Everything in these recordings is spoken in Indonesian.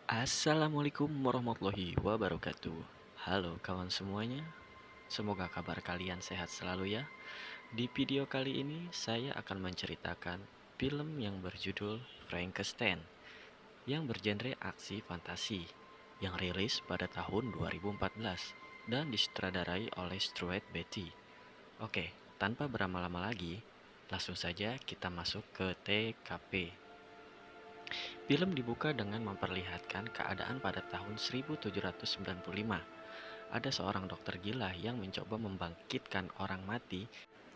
Assalamualaikum warahmatullahi wabarakatuh. Halo kawan semuanya, semoga kabar kalian sehat selalu ya. Di video kali ini saya akan menceritakan film yang berjudul Frankenstein yang bergenre aksi fantasi yang rilis pada tahun 2014 dan disutradarai oleh Stuart Beatty. Oke, tanpa berlama-lama lagi, langsung saja kita masuk ke TKP. Film dibuka dengan memperlihatkan keadaan pada tahun 1795. Ada seorang dokter gila yang mencoba membangkitkan orang mati.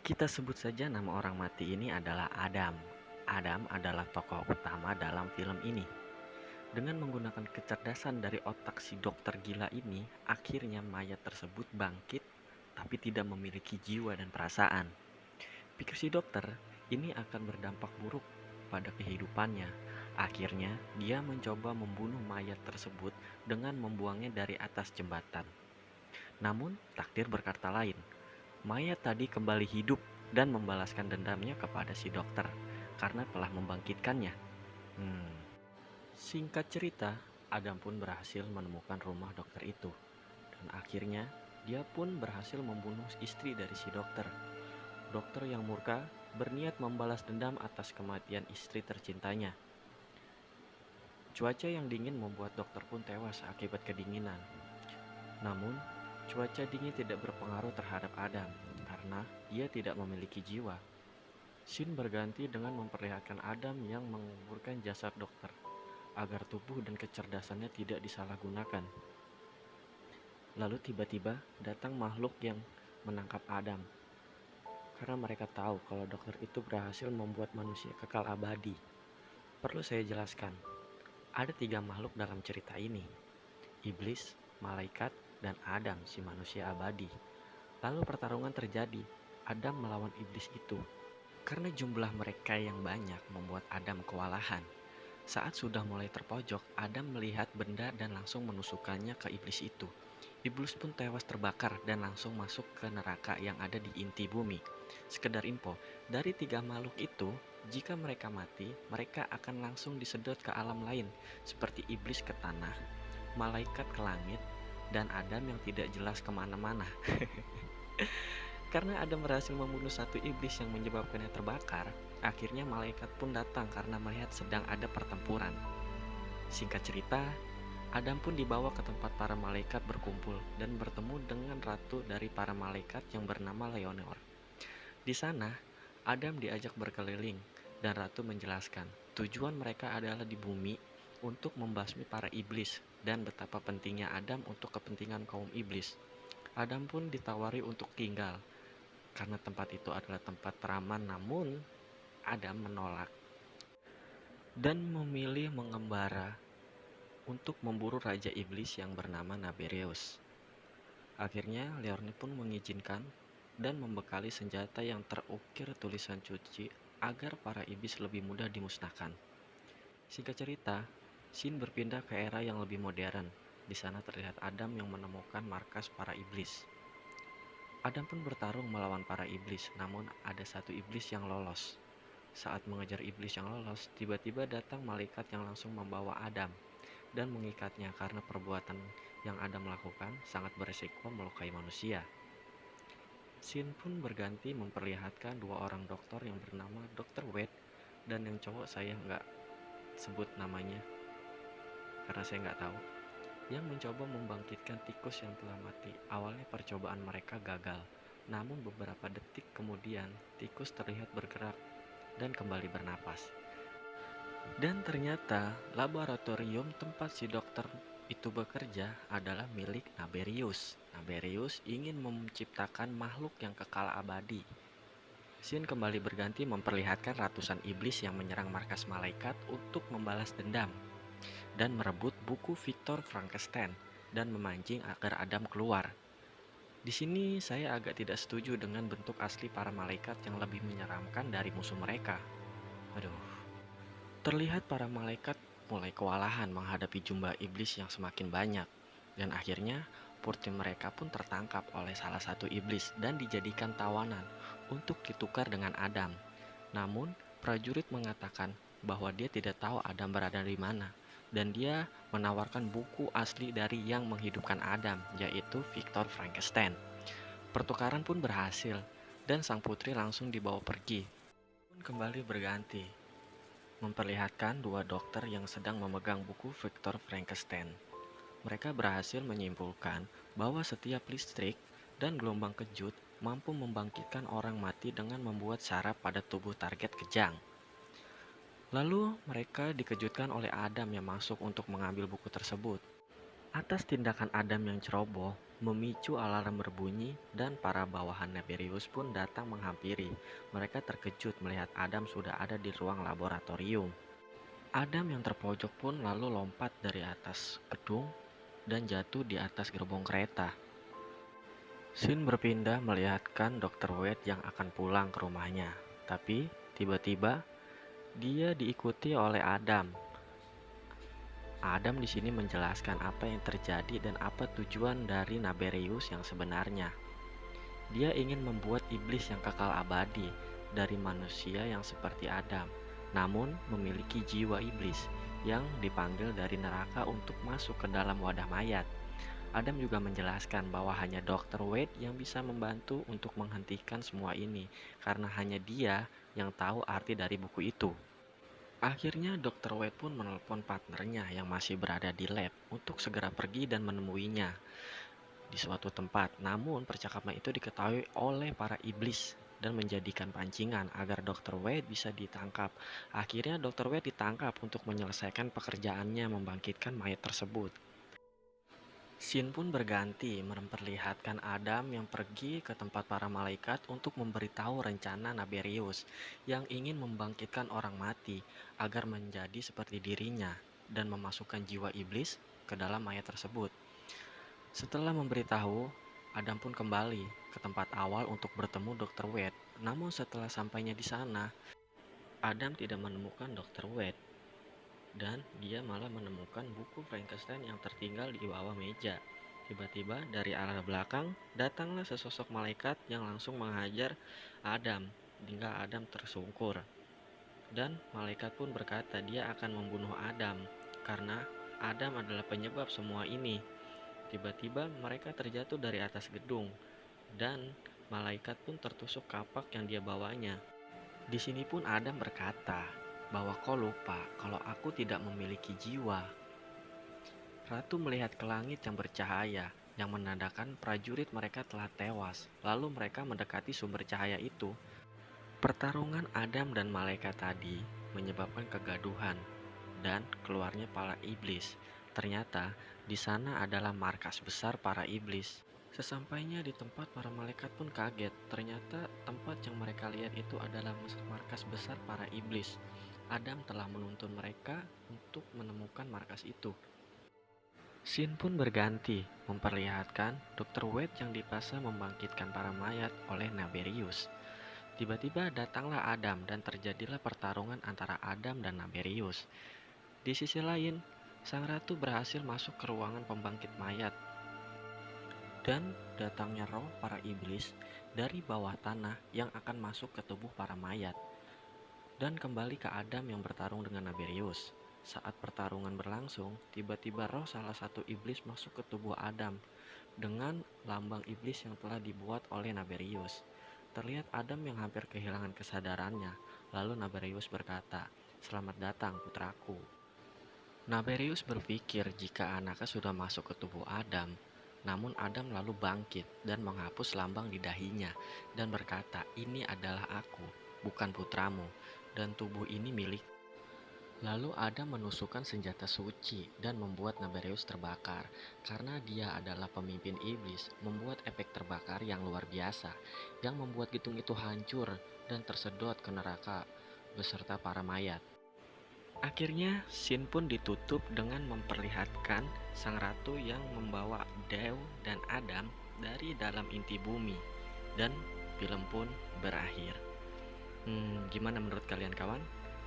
Kita sebut saja nama orang mati ini adalah Adam. Adam adalah tokoh utama dalam film ini. Dengan menggunakan kecerdasan dari otak si dokter gila ini, akhirnya mayat tersebut bangkit tapi tidak memiliki jiwa dan perasaan. Pikir si dokter, ini akan berdampak buruk pada kehidupannya. Akhirnya, dia mencoba membunuh mayat tersebut dengan membuangnya dari atas jembatan. Namun, takdir berkata lain. Mayat tadi kembali hidup dan membalaskan dendamnya kepada si dokter karena telah membangkitkannya. Singkat cerita, Adam pun berhasil menemukan rumah dokter itu. Dan akhirnya, dia pun berhasil membunuh istri dari si dokter. Dokter yang murka berniat membalas dendam atas kematian istri tercintanya. Cuaca yang dingin membuat dokter pun tewas akibat kedinginan. Namun, cuaca dingin tidak berpengaruh terhadap Adam karena ia tidak memiliki jiwa. Scene berganti dengan memperlihatkan Adam yang menguburkan jasad dokter agar tubuh dan kecerdasannya tidak disalahgunakan. Lalu tiba-tiba datang makhluk yang menangkap Adam karena mereka tahu kalau dokter itu berhasil membuat manusia kekal abadi. Perlu saya jelaskan, ada 3 makhluk dalam cerita ini: iblis, malaikat, dan Adam si manusia abadi. Lalu pertarungan terjadi, Adam melawan iblis itu. Karena jumlah mereka yang banyak membuat Adam kewalahan. Saat sudah mulai terpojok, Adam melihat benda dan langsung menusukkannya ke iblis itu. Iblis pun tewas terbakar dan langsung masuk ke neraka yang ada di inti bumi. Sekedar info, dari 3 makhluk itu, jika mereka mati, mereka akan langsung disedot ke alam lain, seperti iblis ke tanah, malaikat ke langit, dan Adam yang tidak jelas kemana-mana. Karena Adam berhasil membunuh satu iblis yang menyebabkannya terbakar, akhirnya malaikat pun datang karena melihat sedang ada pertempuran. Singkat cerita, Adam pun dibawa ke tempat para malaikat berkumpul dan bertemu dengan ratu dari para malaikat yang bernama Leonor. Di sana, Adam diajak berkeliling dan ratu menjelaskan tujuan mereka adalah di bumi untuk membasmi para iblis dan betapa pentingnya Adam untuk kepentingan kaum iblis. Adam pun ditawari untuk tinggal karena tempat itu adalah tempat teraman, namun Adam menolak dan memilih mengembara untuk memburu Raja Iblis yang bernama Naberius. Akhirnya Leorni pun mengizinkan dan membekali senjata yang terukir tulisan suci agar para iblis lebih mudah dimusnahkan. Singkat cerita, scene berpindah ke era yang lebih modern. Di sana terlihat Adam yang menemukan markas para iblis. Adam pun bertarung melawan para iblis, namun ada satu iblis yang lolos. Saat mengejar iblis yang lolos, tiba-tiba datang malaikat yang langsung membawa Adam dan mengikatnya karena perbuatan yang Adam lakukan sangat beresiko melukai manusia. Scene pun berganti memperlihatkan 2 orang dokter yang bernama Dr. Wade dan yang cowok saya nggak sebut namanya karena saya nggak tahu, yang mencoba membangkitkan tikus yang telah mati. Awalnya percobaan mereka gagal, namun beberapa detik kemudian tikus terlihat bergerak dan kembali bernapas. Dan ternyata laboratorium tempat si dokter itu bekerja adalah milik Naberius. Naberius ingin menciptakan makhluk yang kekal abadi. Scene kembali berganti memperlihatkan ratusan iblis yang menyerang markas malaikat untuk membalas dendam dan merebut buku Victor Frankenstein dan memancing agar Adam keluar. Di sini saya agak tidak setuju dengan bentuk asli para malaikat yang lebih menyeramkan dari musuh mereka. Aduh. Terlihat para malaikat mulai kewalahan menghadapi jumlah iblis yang semakin banyak, dan akhirnya putri mereka pun tertangkap oleh salah satu iblis dan dijadikan tawanan untuk ditukar dengan Adam. Namun, prajurit mengatakan bahwa dia tidak tahu Adam berada di mana, dan dia menawarkan buku asli dari yang menghidupkan Adam, yaitu Victor Frankenstein. Pertukaran pun berhasil, dan sang putri langsung dibawa pergi. Pun kembali berganti, memperlihatkan dua dokter yang sedang memegang buku Victor Frankenstein. Mereka berhasil menyimpulkan bahwa setiap listrik dan gelombang kejut mampu membangkitkan orang mati dengan membuat saraf pada tubuh target kejang. Lalu mereka dikejutkan oleh Adam yang masuk untuk mengambil buku tersebut. Atas tindakan Adam yang ceroboh, memicu alarm berbunyi dan para bawahan Neberius pun datang menghampiri. Mereka terkejut melihat Adam sudah ada di ruang laboratorium. Adam yang terpojok pun lalu lompat dari atas gedung dan jatuh di atas gerbong kereta. Scene berpindah melihatkan Dr. Wade yang akan pulang ke rumahnya. Tapi tiba-tiba dia diikuti oleh Adam. Adam di sini menjelaskan apa yang terjadi dan apa tujuan dari Naberius yang sebenarnya. Dia ingin membuat iblis yang kekal abadi dari manusia yang seperti Adam, namun memiliki jiwa iblis yang dipanggil dari neraka untuk masuk ke dalam wadah mayat. Adam juga menjelaskan bahwa hanya Dr. Wade yang bisa membantu untuk menghentikan semua ini, karena hanya dia yang tahu arti dari buku itu. Akhirnya Dr. Wade pun menelpon partnernya yang masih berada di lab untuk segera pergi dan menemuinya di suatu tempat. Namun percakapan itu diketahui oleh para iblis dan menjadikan pancingan agar Dr. Wade bisa ditangkap. Akhirnya Dr. Wade ditangkap untuk menyelesaikan pekerjaannya membangkitkan mayat tersebut. Scene pun berganti memperlihatkan Adam yang pergi ke tempat para malaikat untuk memberitahu rencana Naberius yang ingin membangkitkan orang mati agar menjadi seperti dirinya dan memasukkan jiwa iblis ke dalam mayat tersebut. Setelah memberitahu, Adam pun kembali ke tempat awal untuk bertemu Dr. Wade. Namun setelah sampainya di sana, Adam tidak menemukan Dr. Wade dan dia malah menemukan buku Frankenstein yang tertinggal di bawah meja. Tiba-tiba dari arah belakang datanglah sesosok malaikat yang langsung menghajar Adam hingga Adam tersungkur. Dan malaikat pun berkata dia akan membunuh Adam karena Adam adalah penyebab semua ini. Tiba-tiba mereka terjatuh dari atas gedung dan malaikat pun tertusuk kapak yang dia bawanya. Di sini pun Adam berkata bahwa kau lupa kalau aku tidak memiliki jiwa. Ratu melihat ke langit yang bercahaya yang menandakan prajurit mereka telah tewas. Lalu mereka mendekati sumber cahaya itu. Pertarungan Adam dan malaikat tadi menyebabkan kegaduhan dan keluarnya para iblis. Ternyata di sana adalah markas besar para iblis. Sesampainya di tempat, para malaikat pun kaget. Ternyata tempat yang mereka lihat itu adalah markas besar para iblis. Adam telah menuntun mereka untuk menemukan markas itu. Scene pun berganti, memperlihatkan Dr. Wade yang dipaksa membangkitkan para mayat oleh Naberius. Tiba-tiba datanglah Adam dan terjadilah pertarungan antara Adam dan Naberius. Di sisi lain, sang ratu berhasil masuk ke ruangan pembangkit mayat. Dan datangnya roh para iblis dari bawah tanah yang akan masuk ke tubuh para mayat. Dan kembali ke Adam yang bertarung dengan Naberius. Saat pertarungan berlangsung, tiba-tiba roh salah satu iblis masuk ke tubuh Adam dengan lambang iblis yang telah dibuat oleh Naberius. Terlihat Adam yang hampir kehilangan kesadarannya. Lalu Naberius berkata, "Selamat datang putraku." Naberius berpikir jika anaknya sudah masuk ke tubuh Adam, namun Adam lalu bangkit dan menghapus lambang di dahinya dan berkata, "Ini adalah aku, bukan putramu, dan tubuh ini milik." Lalu Adam menusukkan senjata suci dan membuat Naberius terbakar. Karena dia adalah pemimpin iblis, membuat efek terbakar yang luar biasa, yang membuat gedung itu hancur dan tersedot ke neraka beserta para mayat. Akhirnya, scene pun ditutup dengan memperlihatkan sang ratu yang membawa Dew dan Adam dari dalam inti bumi. Dan film pun berakhir. Gimana menurut kalian kawan?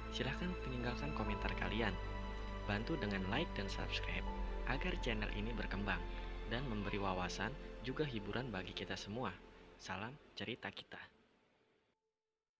Silahkan meninggalkan komentar kalian. Bantu dengan like dan subscribe agar channel ini berkembang dan memberi wawasan juga hiburan bagi kita semua. Salam cerita kita.